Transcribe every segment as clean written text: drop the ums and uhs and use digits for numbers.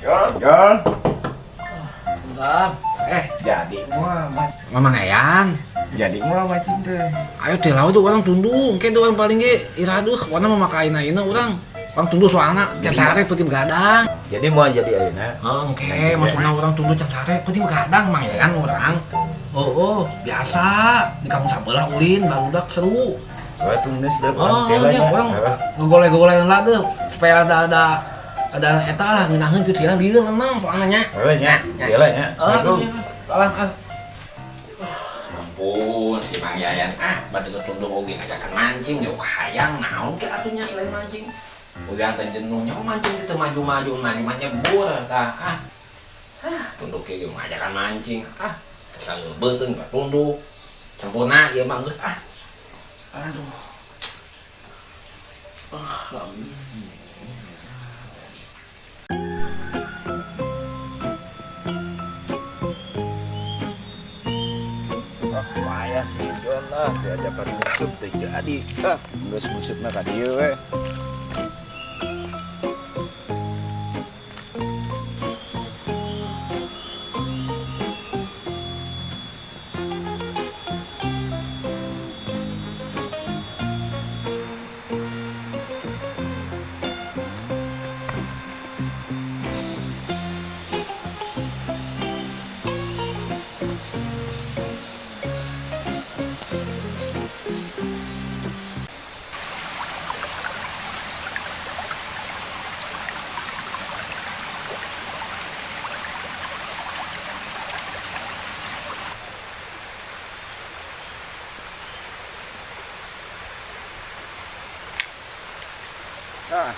Jon. Enggak. Jadi Muhammad. Mamang Eyang. Jadi Muhammad cinta. Ayo teh lawan tuh orang tunduk. Mungkin tuh orang paling ge iraduh warna memakai ayeuna urang. Orang tunduk soalna can sare peuting begadang. Jadi mau jadi ayeuna. Oke, maksudna orang tunduk can sare peuting begadang Mang Eyang urang. Oh, biasa. Di kampung sabelah ulin barudak seru. Soalnya tulis deh. Iya, orang ngegoleh-goleh lah deh supaya ada eta lah ngeunaheun ke sia lieu lenang soalna nya. Oh nya, iyalah nya. Salam. Ampun si Mang Yayan batu ketunduk oge ngajakan mancing yuk hayang naon ke atunya selain mancing. Udah teh jenuh nya mancing teh maju-maju mah macam bur tah. Tunduk ge ngajakan mancing. Kesal beuteung ka tunduk. Sempurna ieu mah geus Aduh. Payah sih Jon lah diajakan musuh teh jadi. Geus musuhna ka dieu we.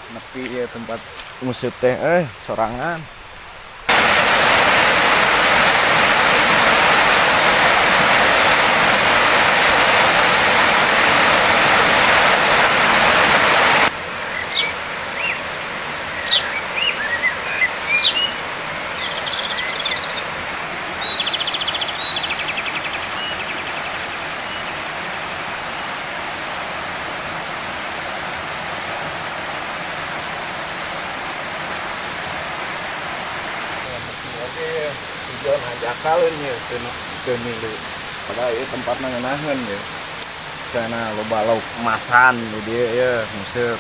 Nepi ya tempat musuh teh sorangan. Jon ajakalin ya teu milu. Padahal ieu tempatna ngeunaheun ya. Sana loba lauk emasan di dieu ya museup.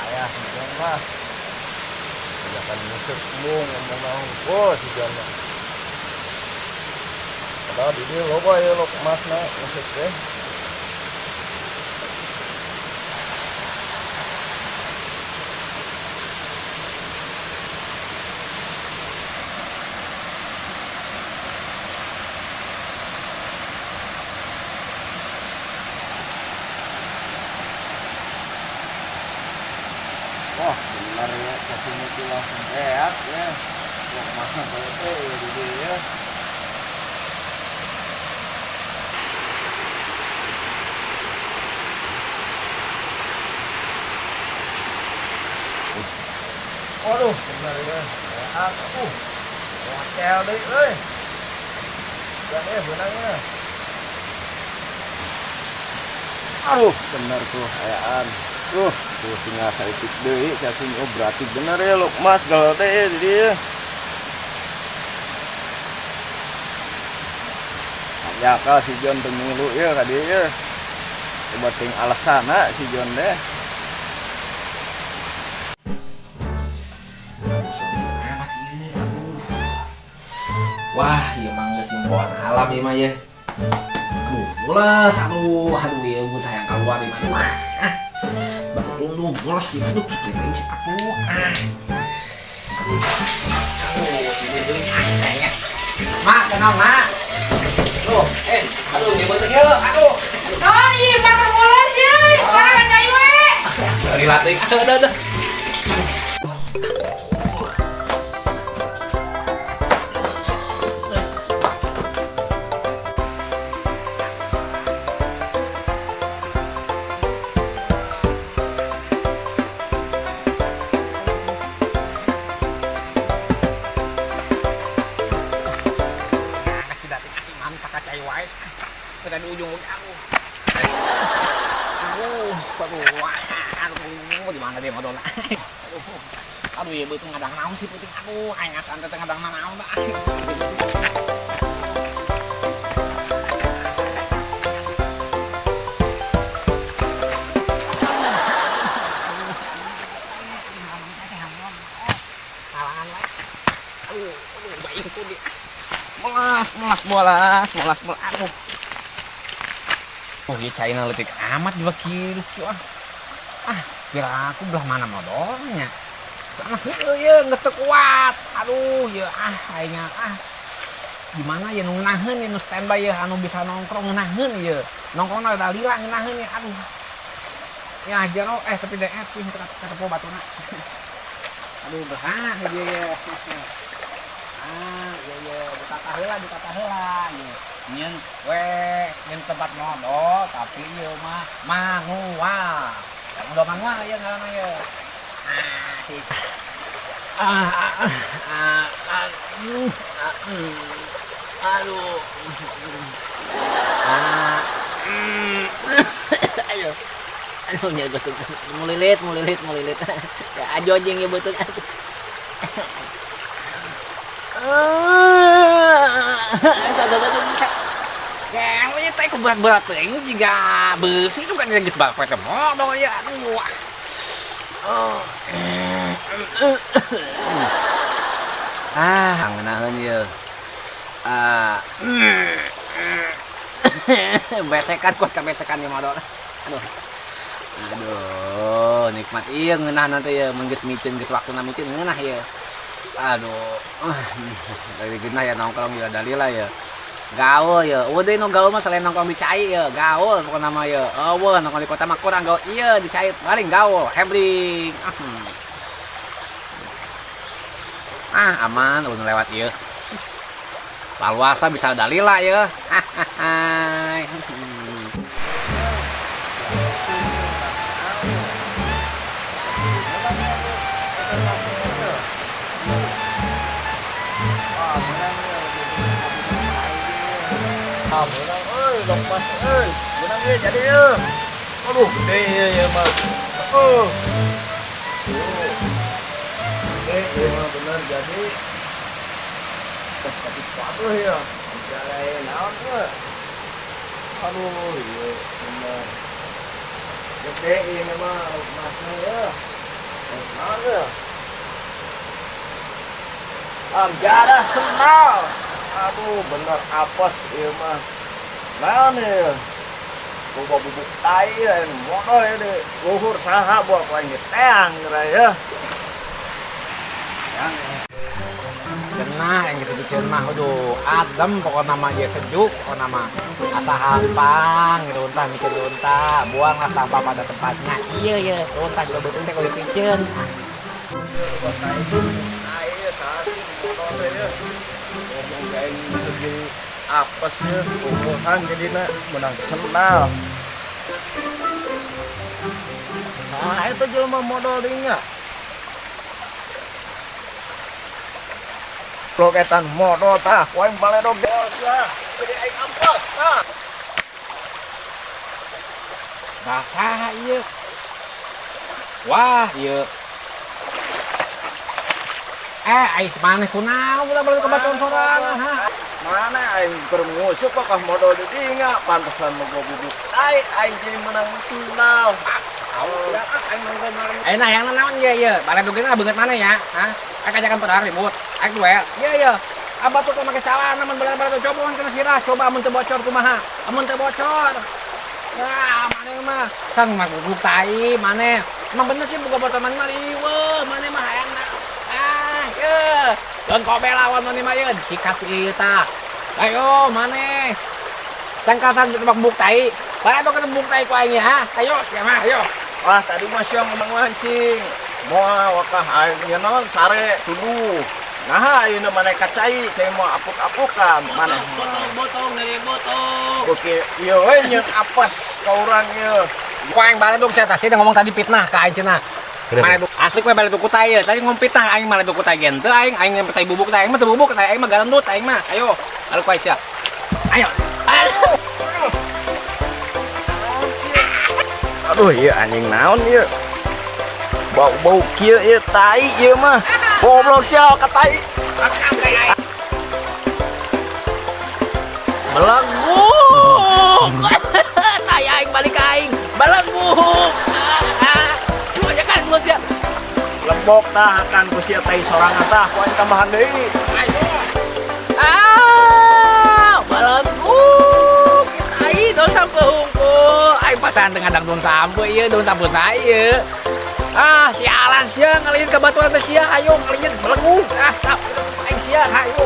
Ayah si Jon lah. Ajakan museup mung ngomong si Jon mah. Padahal di dieu loba ya lauk emasna museup teh. Wah benar ya kasihnya itu langsung beat ya. Wah masa kalau di dia ya. Waduh benar ya. Beat hotel deh euy. Dan benangnya. Aduh benar tuh ayaan. Tuh tinggal saitik deui cacing. Oh berarti bener ya lo mas galau teh di dieu. Jakal si Jon teu milu ya ka dieu ya. Coba ting alasana si Jon deh. Wah, ieu mah geus nyempoan alam ieu mah ya. Mules aduh ieu mun sayang keluar ieu mah. Baru tunduk mules ieu aduh kitu teh geus aku. Ini deui kayaknya. Mak, kenal Mak. Tuh, aduh ieu beuteung yeuh, aduh. Oh iya, bakar mules ya. Wah, cai we. Dari latih. Aduh. Dari ujung aku. Aduh, mana dia modal. Aduh ya beuteung ngadang naon sih penting aduh aing ngasan teh ngadang naon dah. Molas, aduh. Oh, ieu caina leutik amat juga kieu ah. Ah, kira aku belah mana modalnya. Karena heueuh geus teu kuat. Aduh, ieu aing gimana ya nu ngeunaheun ya nu standby ya anu bisa nongkrong ngeunaheun ieu. Nongkrongna da lila ngeunaheun ya aduh. Ya aja no tapi DF sih kata batuna. Aduh, berat ieu ya. Iya ditata heula ieu. Nyen nyen tempat modal tapi ieu mah manual. Udah manual ya ngaranna ya. Aduh. Ayo. Aduh nya betul. Mulilit. Ya ajojeng ya betul. Yang punya teh berat teh juga besi itu kan geus bapak teh modal ya aduh. Ngeunaheun ieu. Besekan kuat ka besekan ieu modal. Aduh, nikmat ieu ngeunahan teh ieu mun geus micin geus waktuna micin ngeunah ieu. Aduh, dari genah ya nongkrong ya dalila ya. Gaul ya, udah no gaul mah selain nongkrong di Cai ya, gaul pokoknya nama ya. Wah nongkrong di kota mah kurang gaul, iya di Cai paling gaul, hebring. Aman, udah lewat ya. Laluasa bisa dalila ya. Benang lepas benang ye jadi ye. Aduh gede ya mah. Gede mah bener jadi. Tapi patuh ya. Jalain naon ye. Aduh iya bener. Gede ini mah masnya ya. Naon ya. Jadah senal. Aduh bener apes ieu mah. Naon ieu? Boba bubuk tai modal ya deh. Luhur saha buat lain teang ya. Cenah yang gitu cenah aduh adem pokoknya nama dia sejuk pokoknya nama asa hampang gitu untah mikir untah buanglah sampah pada tempatnya iya untah juga betul teh kalau dipicen segi apes ya umuhan jadi menang senal. Nah itu jelema modal dinya. Loketan modal tah, poin baledog bos ya. Jadi aing ampes tah. basah ieu. Wah, ieu. Ais maneh kunaon ulah balik ke batuan sorangan ha. Mana aing bermusuh kok modal di dinya pantesan moga bubuk tai aing jadi menang final. Nah yang naon ieu balik dugina beungeut maneh ya ha. Kajakan pada ribut aing duel iya abah tuh make calana mun bala-bala coba kena sirah coba amun teu bocor kumaha amun teu bocor nah maneh mah sang mah bubuk tai maneh emang bener sih boga botoman mah ieu maneh mah enak don kobe lawan maneh mah yeun sikas ieu tah ayo maneh sangkasan tebak bubuk tai bala tuh ketemu bubuk tai ku aing ya ayo ya mah ayo wah tadi mah siang ngomong mancing moal wakah aing naon sare tuduh nah ayeuna maneh kacai saya mau apuk-apukan maneh botong dari botong oke ieu we nyeun apes ka urang ieu ku aing baledug sia tah sia ngomong tadi fitnah ka aing cenah baledug asli ku baledug ku tai tadi ngomong fitnah aing baledug ku tai gen teu aing tai bubuk tai aing mah teu bubuk tai aing mah garendut aing mah ayo anu ku aing ayo aduh ieu anjing naon ieu Bau kieu ieu tai ieu mah. Goblok sia ka tai. Belenggu. Tai aing balik ka aing. Belenggu. Cuma kan mulut ya. Lembok tah akan ku sia tai sorangan tah poin tambahan deui. Belenggu. Kitai daun sampe hungkul. Aing pasan teu ngadang daun sampe ieu, daun sampe saya. Sialan sia ngaliin ke batuan teh sia, ayo ngaliin belenggu. Aing sia, ayo.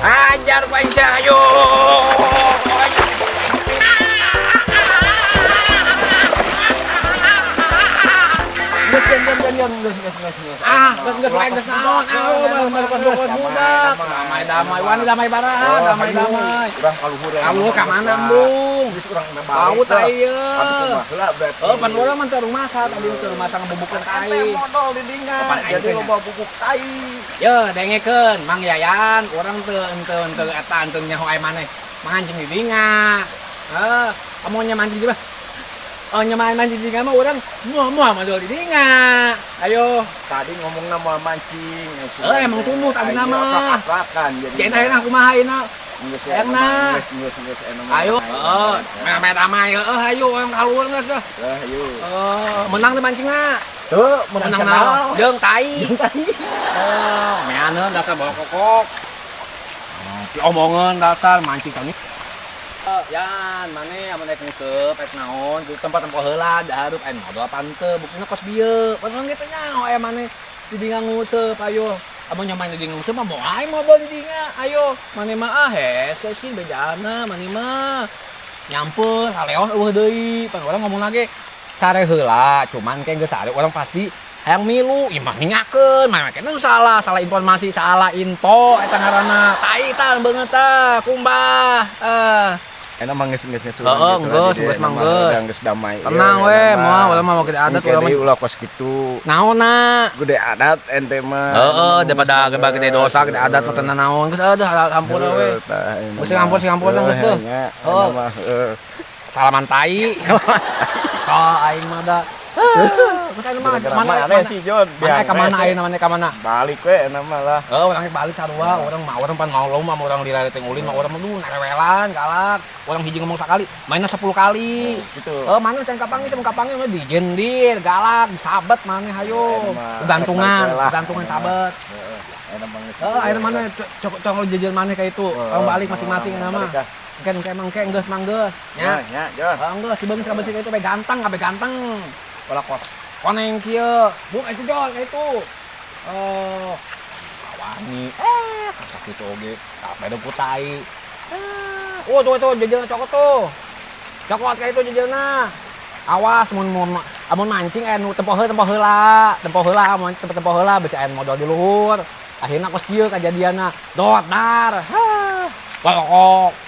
Ajar ku aing sia, ayo. Geus lain geus naon, damai wani damai baraha, damai. Urang kaluhur. Kamu ka mana, Embung? Urang Laut ayeuna. Heula berarti. Pan urang mah teu rumah sa, tadi teu rumah sa ngebubukkeun tai. Modal di dinga. Jadi loba bubuk tai. Ye, dengekeun Mang Yayan, urang teu eta teu nyaho aya maneh. Mancing di dinga. Amunnya mancing di mah. Oh, nyaman mancing di dinga mah urang moal modal di dinga. Ayo. Tadi ngomong nama mancing. Emang tumbuh tadi nama. Aprakan jadi. Jangan ayeuna kumaha ayeuna. Enak. Ayo, main ramai, ayo orang kaluar nggak tuh? Ayo. Menang tuh mancingnya. Tuh, Menang naon? Jeung tai. Meana dasar bawa kokok. Omongan dasar mancing kami. Yan, mana amun rek ngeuseub, rek naon, di tempat-tempat heula da hareup aya modal panteu, buktina kos bieu. Padahal kitu nya aya maneh di dinga ngeuseub ayo. Amun nyaman di dinga ngeuseub mah moal ae modal di dinga. Ayo, maneh mah hese sih bejana maneh mah. Nyampeun haleos eueuh deui. Pan urang ngomong lagi sare heula, cuman ke geus sare urang pasti hayang milu. Ieu mah ningakeun, mah keneh salah informasi, salah info eta ngaranna. Tai tah beungeut tah, kumbah. Enak mah geus geus Heeh, geus mah geus. Geus damai. Tenang we, moal urang mah gede adat urang mah. Ulah kos kitu. Naonna? Gede adat ente mah. Heeh, daripada gede dosa, gede adat mah tenan naon. Geus ada hampur we. Geus ngampur geus teh. Heeh. Salaman tai. So aing mah da. Geus aya mah mana sih Jon? Mana ka mana ayeuna mana ka mana? Balik we enak mah lah. Urang balik sarua, urang pan ngolong mah urang dirare teh ulin mah urang mah narewelan galak. Urang hiji ngomong sakali, mainna 10 kali. Gitu. Mana can kapangi mah dijendir, galak, sabet maneh hayo. Gantungan sabet. Enak banget. Ayeuna mana cok jajan maneh ka itu. Orang balik masing-masing nama. Mangke geus manggeus. Nya. Nya, Jon. Geus si beung kabeh itu bae ganteng, kabeh ganteng. Pola kos. Koneng kieu. Bu itu Jon itu. Wani. Kasak kitu oge. Kabeh do putai. Tuh jajan cokot tuh. Cokot ka itu jajanna. Awas mun mancing aya nu tempo heula mun tempo heula bisa aya modal di luhur. Akhirna kos kieu kajadianna. Dot dar. Kokok.